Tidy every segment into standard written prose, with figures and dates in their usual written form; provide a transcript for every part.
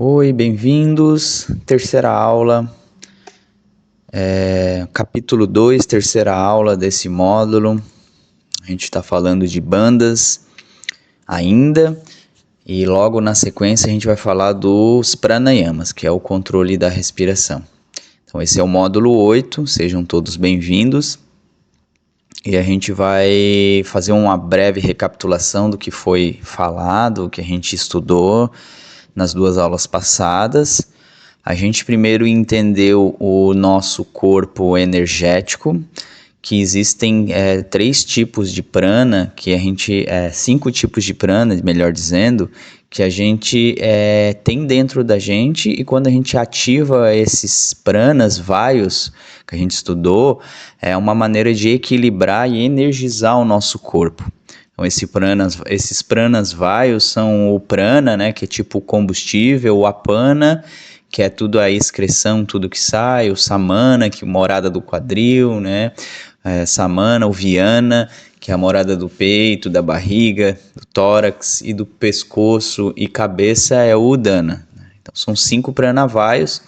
Oi, bem-vindos. Terceira aula, capítulo 2, terceira aula desse módulo. A gente está falando de bandas ainda e logo na sequência a gente vai falar dos pranayamas, que é o controle da respiração. Então esse é o módulo 8, sejam todos bem-vindos. E a gente vai fazer uma breve recapitulação do que foi falado, o que a gente estudou nas duas aulas passadas. A gente primeiro entendeu o nosso corpo energético, que existem 3 tipos de prana, que a gente 5 tipos de prana, melhor dizendo, que a gente tem dentro da gente, e quando a gente ativa esses pranas, vayus, que a gente estudou, é uma maneira de equilibrar e energizar o nosso corpo. Então, esses pranas vayus são o prana, né, que é tipo o combustível, o apana, que é tudo a excreção, tudo que sai, o samana, que é a morada do quadril, né, samana, o viana, que é a morada do peito, da barriga, do tórax e do pescoço e cabeça, é o udana. Então, são 5 pranavayus.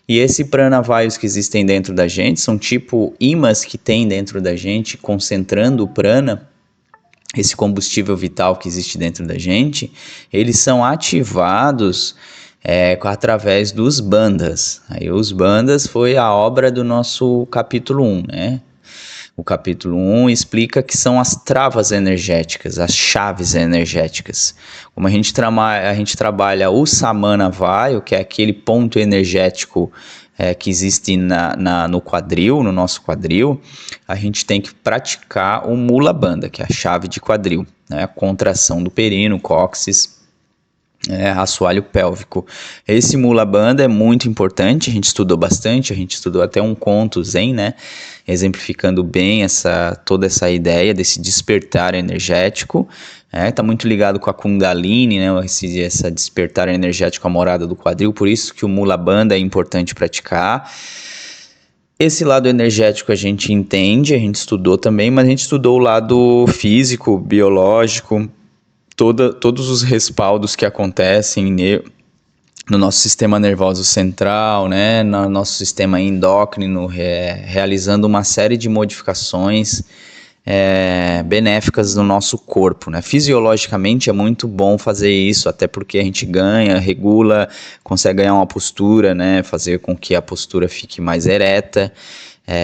E esses pranavayus que existem dentro da gente são tipo ímãs que tem dentro da gente, concentrando o prana, esse combustível vital que existe dentro da gente. Eles são ativados através dos bandhas. Aí os bandhas foi a obra do nosso capítulo 1, né? O capítulo 1 explica que são as travas energéticas, as chaves energéticas. Como a gente trabalha o samana vayu, que é aquele ponto energético que existe no quadril, no nosso quadril, a gente tem que praticar o mula bandha, que é a chave de quadril, né? A contração do períneo, cóccix, assoalho pélvico. Esse mula bandha é muito importante, a gente estudou bastante, a gente estudou até um conto zen, né, exemplificando bem toda essa ideia desse despertar energético. Tá muito ligado com a Kundalini, né, essa despertar energético, a morada do quadril, por isso que o mula bandha é importante praticar. Esse lado energético a gente entende, a gente estudou também, mas a gente estudou o lado físico, biológico, todos os respaldos que acontecem no nosso sistema nervoso central, né, no nosso sistema endócrino, realizando uma série de modificações benéficas no nosso corpo, né? Fisiologicamente é muito bom fazer isso, até porque a gente regula, consegue ganhar uma postura, né, fazer com que a postura fique mais ereta,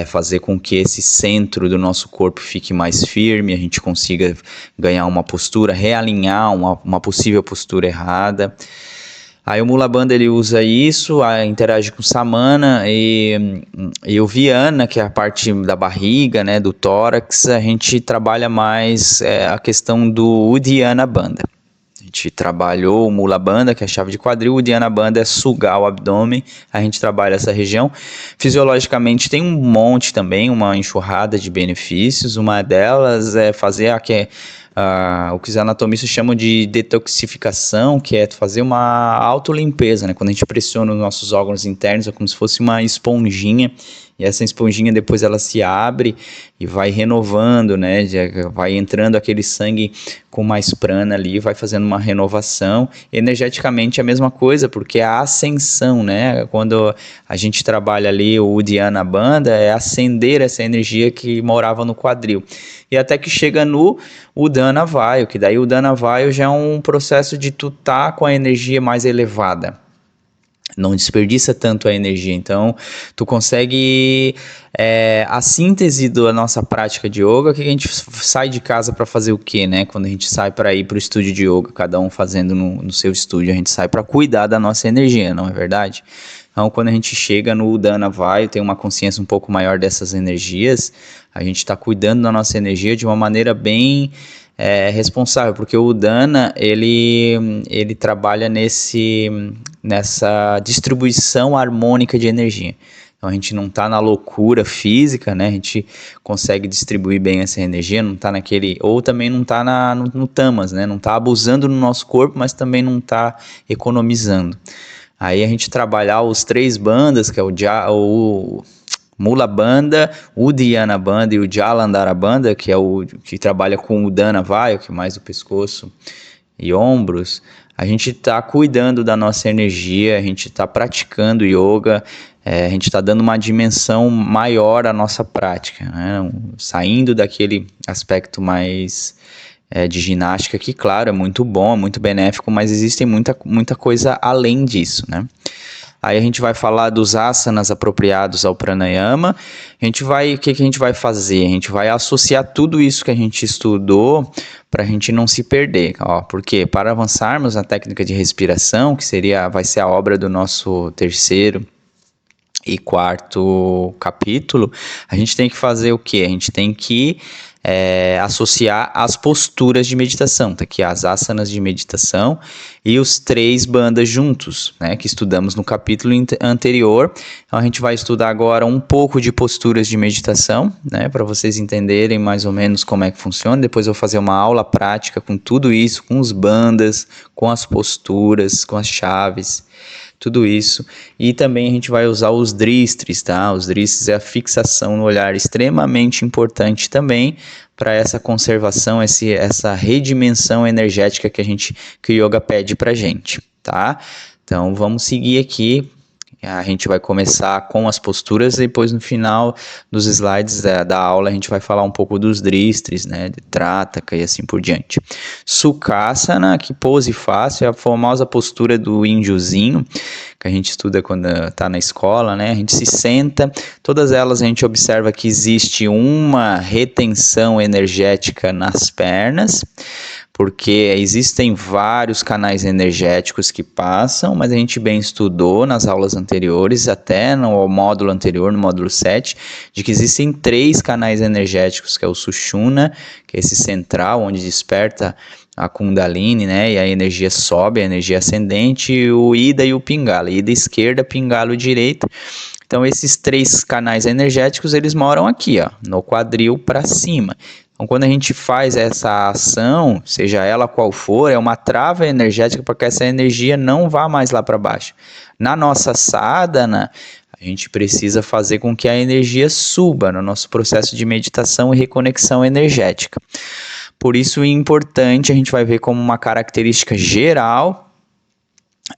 fazer com que esse centro do nosso corpo fique mais firme, a gente consiga ganhar uma postura, realinhar uma possível postura errada. Aí o mula bandha ele usa isso, interage com o samana e o viana, que é a parte da barriga, né, do tórax. A gente trabalha mais a questão do uddiyana bandha. A gente trabalhou o mula bandha, que é a chave de quadril, o uddiyana bandha é sugar o abdômen, a gente trabalha essa região. Fisiologicamente tem um monte também, uma enxurrada de benefícios. Uma delas é fazer o que os anatomistas chamam de detoxificação, que é fazer uma autolimpeza, né? Quando a gente pressiona os nossos órgãos internos, é como se fosse uma esponjinha, e essa esponjinha depois ela se abre e vai renovando, né? Vai entrando aquele sangue com mais prana ali, vai fazendo uma renovação. Energeticamente é a mesma coisa, porque é a ascensão, né? Quando a gente trabalha ali o uddiyana bandha, é acender essa energia que morava no quadril. E até que chega no udana vayu, que daí o udana vayu já é um processo de tu tá com a energia mais elevada. Não desperdiça tanto a energia, então tu consegue a síntese da nossa prática de yoga, que a gente sai de casa para fazer o quê, né? Quando a gente sai para ir para o estúdio de yoga, cada um fazendo no seu estúdio, a gente sai para cuidar da nossa energia, não é verdade? Então, quando a gente chega no Udana Vayu, tem uma consciência um pouco maior dessas energias, a gente está cuidando da nossa energia de uma maneira bem responsável, porque o Udana, ele trabalha nessa distribuição harmônica de energia. Então, a gente não está na loucura física, né? A gente consegue distribuir bem essa energia, não está ou também não está no tamas, né? Não está abusando no nosso corpo, mas também não está economizando. Aí a gente trabalhar os 3 bandas, que é o Mula Bandha, o Uddiyana Bandha e o Jalandhara Bandha, que é o que trabalha com o Udana Vayu, que é mais o pescoço e ombros. a gente está cuidando da nossa energia, a gente está praticando yoga, a gente está dando uma dimensão maior à nossa prática, né? Saindo daquele aspecto mais de ginástica, que claro, é muito bom, é muito benéfico, mas existe muita coisa além disso, né? Aí a gente vai falar dos asanas apropriados ao pranayama. O que a gente vai fazer? A gente vai associar tudo isso que a gente estudou para a gente não se perder. Porque para avançarmos na técnica de respiração, vai ser a obra do nosso terceiro e quarto capítulo, a gente tem que fazer o quê? A gente tem que associar as posturas de meditação, tá aqui as asanas de meditação e os 3 bandas juntos, né, que estudamos no capítulo anterior. Então a gente vai estudar agora um pouco de posturas de meditação, né, para vocês entenderem mais ou menos como é que funciona. Depois eu vou fazer uma aula prática com tudo isso, com os bandas, com as posturas, com as chaves, tudo isso. E também a gente vai usar os dristres, tá? Os dristres é a fixação no olhar, extremamente importante também para essa conservação, essa redimensão energética que o yoga pede pra gente, tá? Então vamos seguir aqui. A gente vai começar com as posturas e depois no final dos slides da aula a gente vai falar um pouco dos dristres, né, de Trataka e assim por diante. Sukhasana, que pose fácil, é a famosa postura do índiozinho, que a gente estuda quando está na escola, né? A gente se senta, todas elas a gente observa que existe uma retenção energética nas pernas, porque existem vários canais energéticos que passam, mas a gente bem estudou nas aulas anteriores, até no módulo anterior, no módulo 7, de que existem 3 canais energéticos, que é o Sushumna, que é esse central, onde desperta a Kundalini, né, e a energia sobe, a energia ascendente, e o Ida e o Pingala, Ida esquerda, Pingala direita. Então esses 3 canais energéticos, eles moram aqui, ó, no quadril para cima. Então, quando a gente faz essa ação, seja ela qual for, é uma trava energética para que essa energia não vá mais lá para baixo. Na nossa sadhana, a gente precisa fazer com que a energia suba no nosso processo de meditação e reconexão energética. Por isso é importante, a gente vai ver como uma característica geral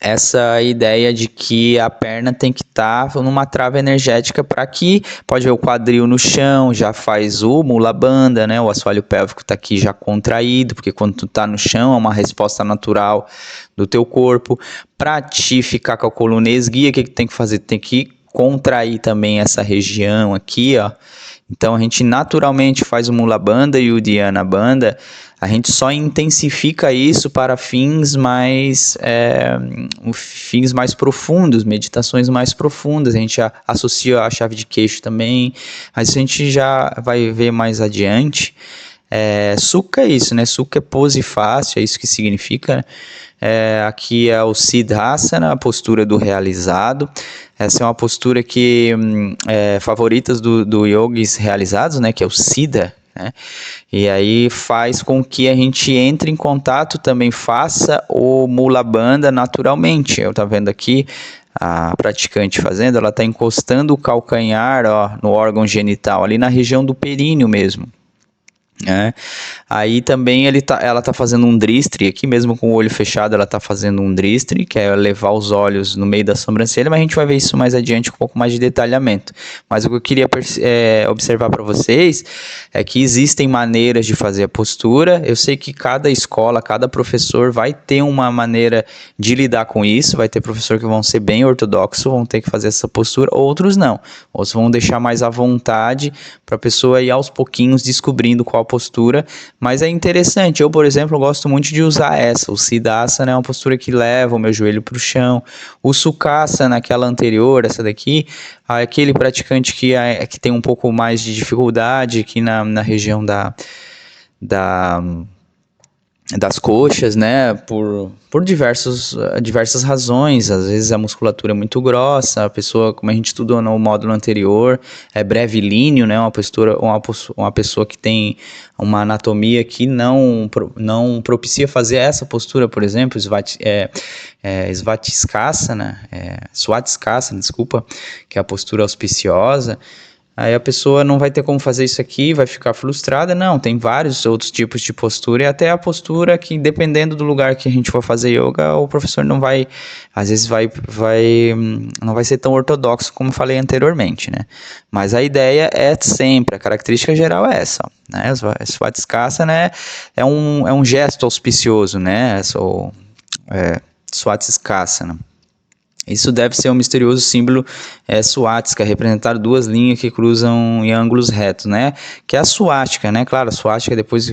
essa ideia de que a perna tem que estar numa trava energética para que, pode ver o quadril no chão, já faz o Mula Bandha, né? O assoalho pélvico está aqui já contraído, porque quando tu está no chão é uma resposta natural do teu corpo. Para ti ficar com a coluna esguia, o que tem que fazer? Tem que contrair também essa região aqui, ó. Então a gente naturalmente faz o Mula Bandha e o Dhyana Bandha. A gente só intensifica isso para fins mais profundos, meditações mais profundas. A gente associa a chave de queixo também, mas isso a gente já vai ver mais adiante. Sukha é isso, né? Sukha é pose fácil, é isso que significa. Aqui é o Siddhasana, a postura do realizado. Essa é uma postura que favoritas do yogis realizados, né? Que é o Siddha. Né? E aí faz com que a gente entre em contato, também faça o Mula Bandha naturalmente. Eu estou vendo aqui a praticante fazendo, ela está encostando o calcanhar, ó, no órgão genital, ali na região do períneo mesmo. Aí também ela está fazendo um dristre, aqui mesmo com o olho fechado ela está fazendo um dristre, que é levar os olhos no meio da sobrancelha, mas a gente vai ver isso mais adiante com um pouco mais de detalhamento. Mas o que eu queria observar para vocês é que existem maneiras de fazer a postura. Eu sei que cada escola, cada professor vai ter uma maneira de lidar com isso, vai ter professor que vão ser bem ortodoxos, vão ter que fazer essa postura, outros não, outros vão deixar mais à vontade para a pessoa ir aos pouquinhos descobrindo qual postura, mas é interessante. Eu, por exemplo, gosto muito de usar essa. O Siddhasana é uma postura que leva o meu joelho para o chão. O Sukhasana, aquela anterior, essa daqui, aquele praticante que tem um pouco mais de dificuldade aqui na região das coxas, né, por diversas razões. Às vezes a musculatura é muito grossa, a pessoa, como a gente estudou no módulo anterior, é brevilíneo, né, uma pessoa que tem uma anatomia que não propicia fazer essa postura, por exemplo, Svatskasana, desculpa, que é a postura auspiciosa. Aí a pessoa não vai ter como fazer isso aqui, vai ficar frustrada. Não, tem vários outros tipos de postura e até a postura que, dependendo do lugar que a gente for fazer yoga, o professor não vai, às vezes não vai ser tão ortodoxo como falei anteriormente, né? Mas a ideia é sempre, a característica geral é essa, né? Svatskasana é um gesto auspicioso, né? Svatskasana. Isso deve ser um misterioso símbolo suática, representar duas linhas que cruzam em ângulos retos, né? Que é a suástica, né? Claro, a suástica depois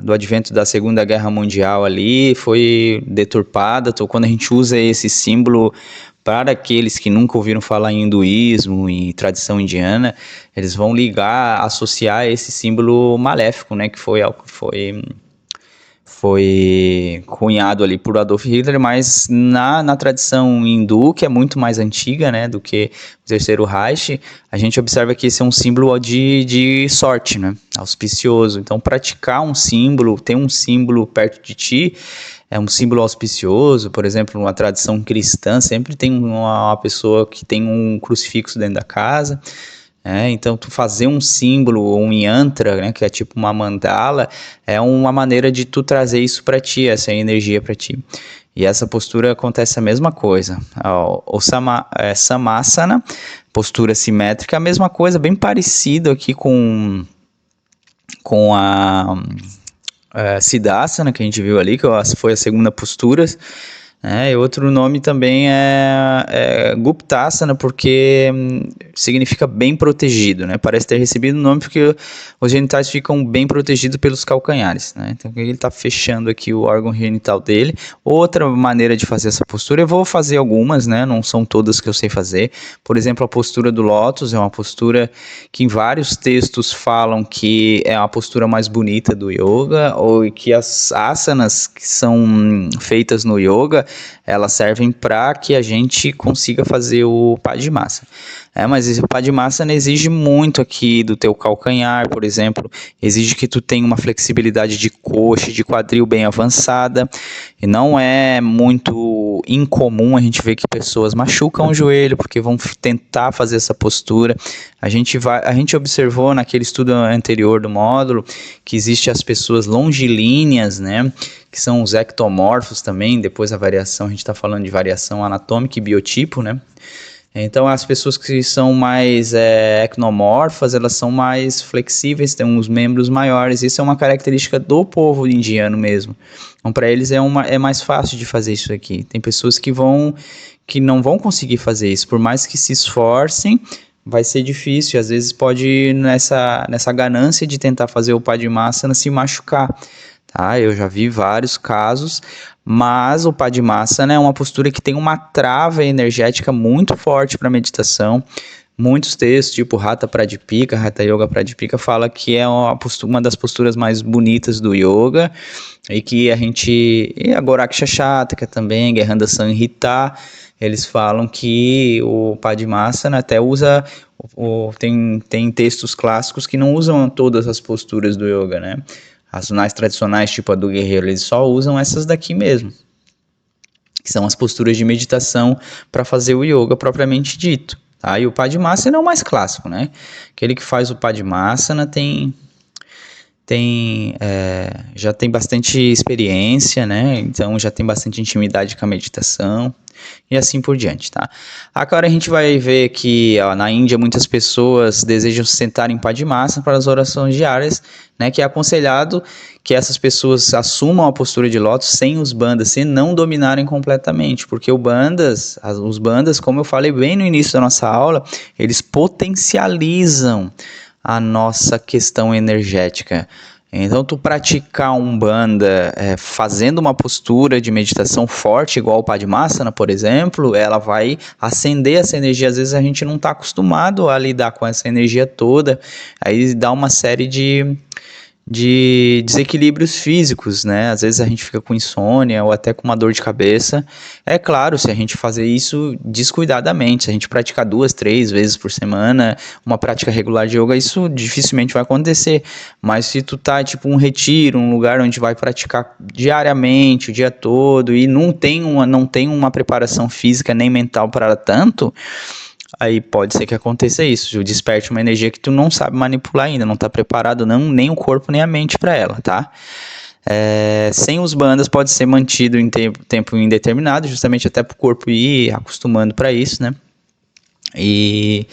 do advento da Segunda Guerra Mundial ali foi deturpada. Então, quando a gente usa esse símbolo para aqueles que nunca ouviram falar em hinduísmo e tradição indiana, eles vão associar esse símbolo maléfico, né? Que foi cunhado ali por Adolf Hitler, mas na tradição hindu, que é muito mais antiga, né, do que o Terceiro Reich, a gente observa que esse é um símbolo de sorte, né, auspicioso. Então, praticar um símbolo, ter um símbolo perto de ti, é um símbolo auspicioso. Por exemplo, numa tradição cristã, sempre tem uma pessoa que tem um crucifixo dentro da casa. Então, tu fazer um símbolo, um yantra, né, que é tipo uma mandala, é uma maneira de tu trazer isso para ti, essa energia para ti. E essa postura acontece a mesma coisa. O Samasana, postura simétrica, a mesma coisa, bem parecido aqui com a Siddhasana, que a gente viu ali, que foi a segunda postura. E outro nome também é Guptasana, porque significa bem protegido, né? Parece ter recebido o nome porque os genitais ficam bem protegidos pelos calcanhares, né? Então ele está fechando aqui o órgão genital dele. Outra maneira de fazer essa postura, eu vou fazer algumas, né? Não são todas que eu sei fazer. Por exemplo, a postura do lótus é uma postura que em vários textos falam que é a postura mais bonita do yoga, ou que as asanas que são feitas no yoga, elas servem para que a gente consiga fazer o Padmasana. Mas o Padmasana exige muito aqui do teu calcanhar, por exemplo, exige que tu tenha uma flexibilidade de coxa e de quadril bem avançada, e não é muito incomum a gente ver que pessoas machucam o joelho porque vão tentar fazer essa postura. A gente observou naquele estudo anterior do módulo que existe as pessoas longilíneas, né, que são os ectomorfos também. Depois a gente está falando de variação anatômica e biotipo, né? Então, as pessoas que são mais ectomorfas, elas são mais flexíveis, têm uns membros maiores. Isso é uma característica do povo indiano mesmo. Então, para eles é mais fácil de fazer isso aqui. Tem pessoas que não vão conseguir fazer isso, por mais que se esforcem, vai ser difícil. Às vezes pode, nessa ganância de tentar fazer o Padmasana, se machucar. Tá? Eu já vi vários casos, mas o Padmasana é uma postura que tem uma trava energética muito forte para meditação. Muitos textos, tipo Hatha Pradipika, Hatha Yoga Pradipika, fala que é uma das posturas mais bonitas do yoga, e que e a Goraksha Shataka também, Gerhanda Samhita, eles falam que o Padmasana até usa, tem textos clássicos que não usam todas as posturas do yoga, né? As mais tradicionais, tipo a do guerreiro, eles só usam essas daqui mesmo, que são as posturas de meditação para fazer o yoga propriamente dito. Tá? E o Padmasana é o mais clássico, né? Aquele que faz o Padmasana já tem bastante experiência, né? Então já tem bastante intimidade com a meditação e assim por diante, tá? Agora a gente vai ver que na Índia muitas pessoas desejam se sentar em Padmasana para as orações diárias, né? Que é aconselhado que essas pessoas assumam a postura de lótus sem os bandhas, sem não dominarem completamente, porque os bandhas, como eu falei bem no início da nossa aula, eles potencializam a nossa questão energética. Então, tu praticar um bandha fazendo uma postura de meditação forte, igual o Padmasana, por exemplo, ela vai acender essa energia. Às vezes a gente não está acostumado a lidar com essa energia toda, aí dá uma série de desequilíbrios físicos, né? Às vezes a gente fica com insônia ou até com uma dor de cabeça. É claro, se a gente fazer isso descuidadamente, se a gente praticar 2, 3 vezes por semana, uma prática regular de yoga, isso dificilmente vai acontecer. Mas se tu tá tipo um retiro, um lugar onde vai praticar diariamente, o dia todo, e não tem uma preparação física nem mental para tanto, aí pode ser que aconteça isso, desperte uma energia que tu não sabe manipular ainda, não está preparado não, nem o corpo nem a mente para ela, tá? Sem os bandas pode ser mantido em tempo indeterminado, justamente até para o corpo ir acostumando para isso, né? E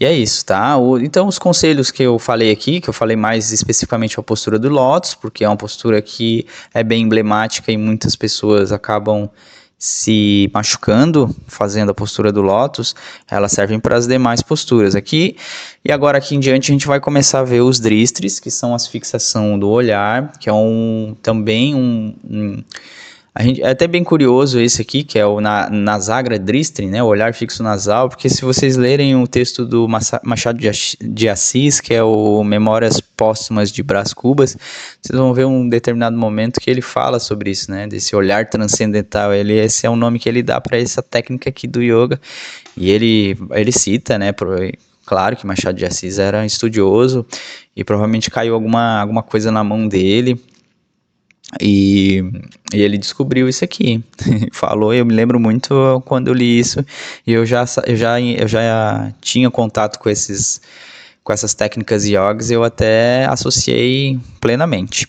é isso, tá? Então, os conselhos que eu falei aqui, que eu falei mais especificamente a postura do Lótus, porque é uma postura que é bem emblemática e muitas pessoas acabam se machucando fazendo a postura do Lótus, elas servem para as demais posturas aqui. E agora aqui em diante a gente vai começar a ver os dristres, que são as fixação do olhar, que é também é até bem curioso esse aqui, que é o Nasagra Dristre, né, o olhar fixo nasal, porque se vocês lerem o texto do Machado de Assis, que é o Memórias Póstumas de Brás Cubas, vocês vão ver um determinado momento que ele fala sobre isso, né, desse olhar transcendental. Esse é o nome que ele dá para essa técnica aqui do yoga, e ele cita, né, claro que Machado de Assis era estudioso, e provavelmente caiu alguma coisa na mão dele, e ele descobriu isso aqui, falou. Eu me lembro muito quando eu li isso, e eu já tinha contato com essas técnicas yogas, eu até associei plenamente.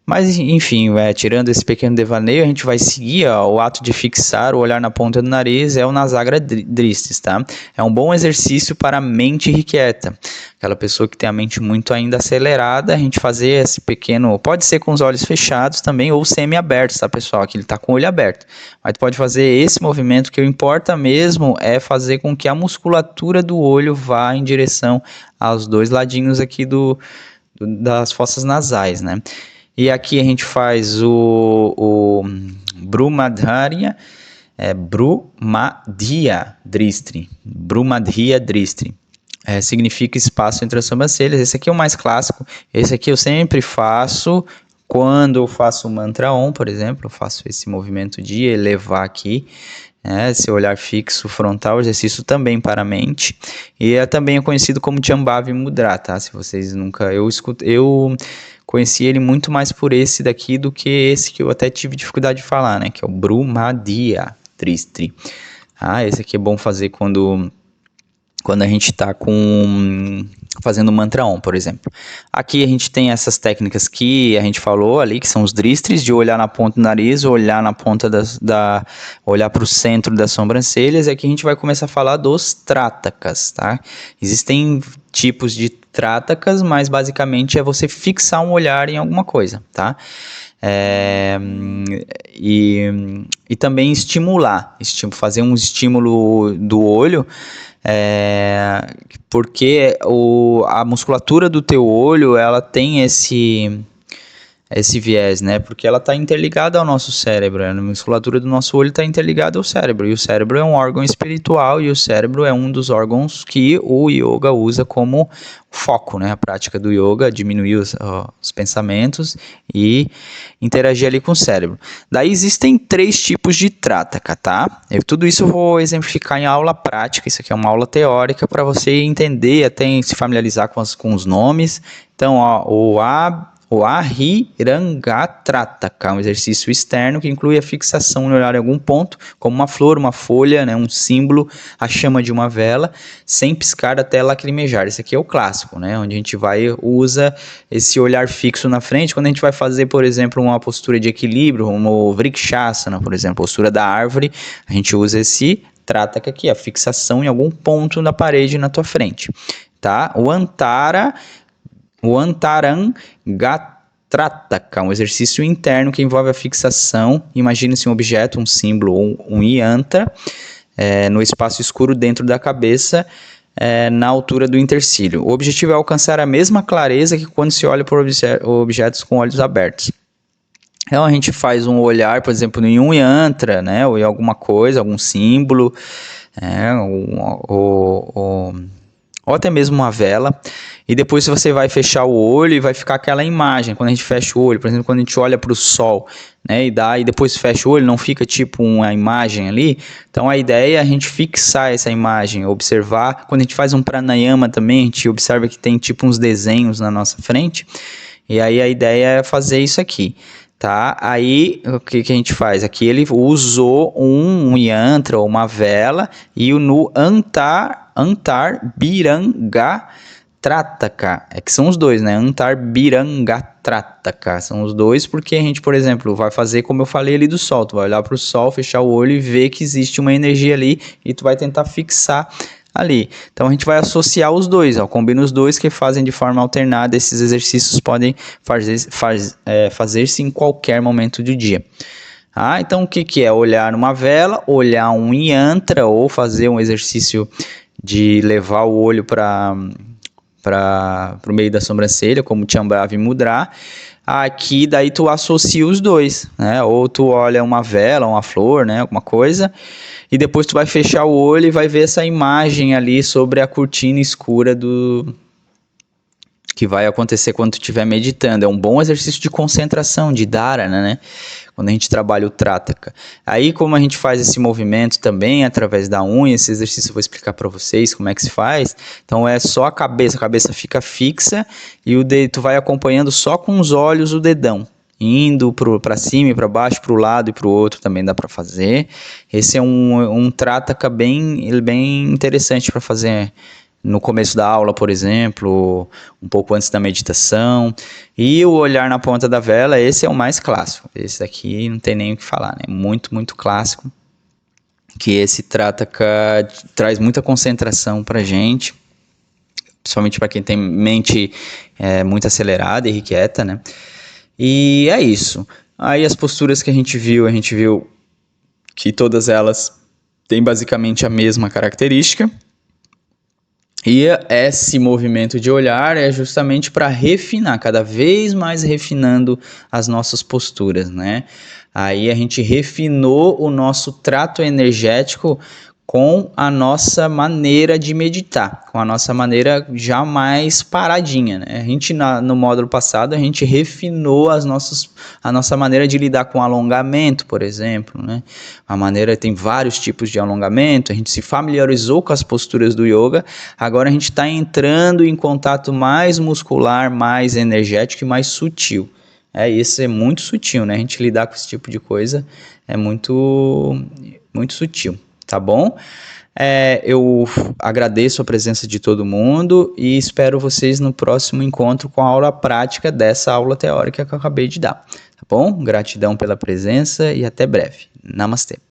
Mas, enfim, tirando esse pequeno devaneio, a gente vai seguir, o ato de fixar o olhar na ponta do nariz é o Nasagra Dristis, tá? É um bom exercício para a mente irrequieta. Aquela pessoa que tem a mente muito ainda acelerada, a gente fazer esse pequeno, pode ser com os olhos fechados também, ou semi-abertos, tá, pessoal? Aqui ele tá com o olho aberto. Mas tu pode fazer esse movimento, que o importa mesmo é fazer com que a musculatura do olho vá em direção aos dois ladinhos aqui das fossas nasais, né? E aqui a gente faz o Brumadhya Dristre. Brumadhya Dristre. Significa espaço entre as sobrancelhas. Esse aqui é o mais clássico. Esse aqui eu sempre faço quando eu faço o mantra Om, por exemplo. Eu faço esse movimento de elevar aqui, esse olhar fixo frontal, exercício também para a mente, e também é conhecido como Shambhavi Mudra, tá? Se vocês nunca, eu conheci ele muito mais por esse daqui do que esse que eu até tive dificuldade de falar, né? Que é o Brumadhya Dristre. Esse aqui é bom fazer quando a gente está fazendo mantra Om, por exemplo. Aqui a gente tem essas técnicas que a gente falou ali, que são os dristres, de olhar na ponta do nariz, olhar na ponta olhar para o centro das sobrancelhas, e aqui a gente vai começar a falar dos tratakas, tá? Existem tipos de tratakas, mas basicamente é você fixar um olhar em alguma coisa, tá? E também estimular, fazer um estímulo do olho, porque a musculatura do teu olho, ela tem esse viés, né? Porque ela está interligada ao nosso cérebro, a musculatura do nosso olho está interligada ao cérebro, e o cérebro é um órgão espiritual, e o cérebro é um dos órgãos que o yoga usa como foco, né? A prática do yoga, diminuir os pensamentos e interagir ali com o cérebro. Daí existem 3 tipos de trataka, tá? Tudo isso eu vou exemplificar em aula prática. Isso aqui é uma aula teórica para você entender, até se familiarizar com os nomes. Então, o Ahirangatrataka, um exercício externo que inclui a fixação no olhar em algum ponto, como uma flor, uma folha, né, um símbolo, a chama de uma vela, sem piscar até lacrimejar. Esse aqui é o clássico, né, onde a gente usa esse olhar fixo na frente. Quando a gente vai fazer, por exemplo, uma postura de equilíbrio, como Vrikshasana, por exemplo, postura da árvore, a gente usa esse Trataka aqui, a fixação em algum ponto na parede na tua frente, tá? O Antarangatrataka, um exercício interno que envolve a fixação. Imagine-se um objeto, um símbolo ou um yantra no espaço escuro dentro da cabeça, na altura do intercílio. O objetivo é alcançar a mesma clareza que quando se olha por objetos com olhos abertos. Então a gente faz um olhar, por exemplo, em um yantra, né, ou em alguma coisa, algum símbolo, ou até mesmo uma vela, e depois você vai fechar o olho e vai ficar aquela imagem. Quando a gente fecha o olho, por exemplo, quando a gente olha para o sol, né, e depois fecha o olho, não fica tipo uma imagem ali. Então a ideia é a gente fixar essa imagem, observar. Quando a gente faz um pranayama também, a gente observa que tem tipo uns desenhos na nossa frente, e aí a ideia é fazer isso aqui, tá? Aí, o que a gente faz? Aqui ele usou um yantra ou uma vela e no Antar Biranga Trataka, é que são os dois, né? Antar Biranga Trataka, são os dois porque a gente, por exemplo, vai fazer como eu falei ali do sol, tu vai olhar para o sol, fechar o olho e ver que existe uma energia ali e tu vai tentar fixar ali. Então a gente vai associar os dois, ó, combina os dois que fazem de forma alternada. Esses exercícios podem fazer-se em qualquer momento do dia. Então o que é? Olhar uma vela, olhar um yantra ou fazer um exercício de levar o olho para o meio da sobrancelha, como Chambhavi Mudra. Aqui daí tu associa os dois, né? Ou tu olha uma vela, uma flor, né? Alguma coisa, e depois tu vai fechar o olho e vai ver essa imagem ali sobre a cortina escura que vai acontecer quando tu estiver meditando. É um bom exercício de concentração, de dharana, né? Quando a gente trabalha o Trataka. Aí, como a gente faz esse movimento também através da unha, esse exercício eu vou explicar para vocês como é que se faz. Então, é só a cabeça fica fixa e tu vai acompanhando só com os olhos o dedão. Indo para cima e para baixo, para o lado e para o outro também dá para fazer. Esse é um Trataka bem interessante para fazer no começo da aula, por exemplo, um pouco antes da meditação. E o olhar na ponta da vela, esse é o mais clássico. Esse daqui não tem nem o que falar, né? Muito, muito clássico. Que esse traz muita concentração pra gente, principalmente para quem tem mente muito acelerada e irrequieta, né? E é isso. Aí as posturas que a gente viu que todas elas têm basicamente a mesma característica. E esse movimento de olhar é justamente para refinar, cada vez mais refinando as nossas posturas, né? Aí a gente refinou o nosso trato energético com a nossa maneira de meditar, com a nossa maneira já mais paradinha, né? A gente, no módulo passado, a gente refinou a nossa maneira de lidar com alongamento, por exemplo, né? Tem vários tipos de alongamento, a gente se familiarizou com as posturas do yoga, agora a gente está entrando em contato mais muscular, mais energético e mais sutil. Isso é muito sutil, né? A gente lidar com esse tipo de coisa é muito, muito sutil. Tá bom? Eu agradeço a presença de todo mundo e espero vocês no próximo encontro com a aula prática dessa aula teórica que eu acabei de dar. Tá bom? Gratidão pela presença e até breve. Namastê.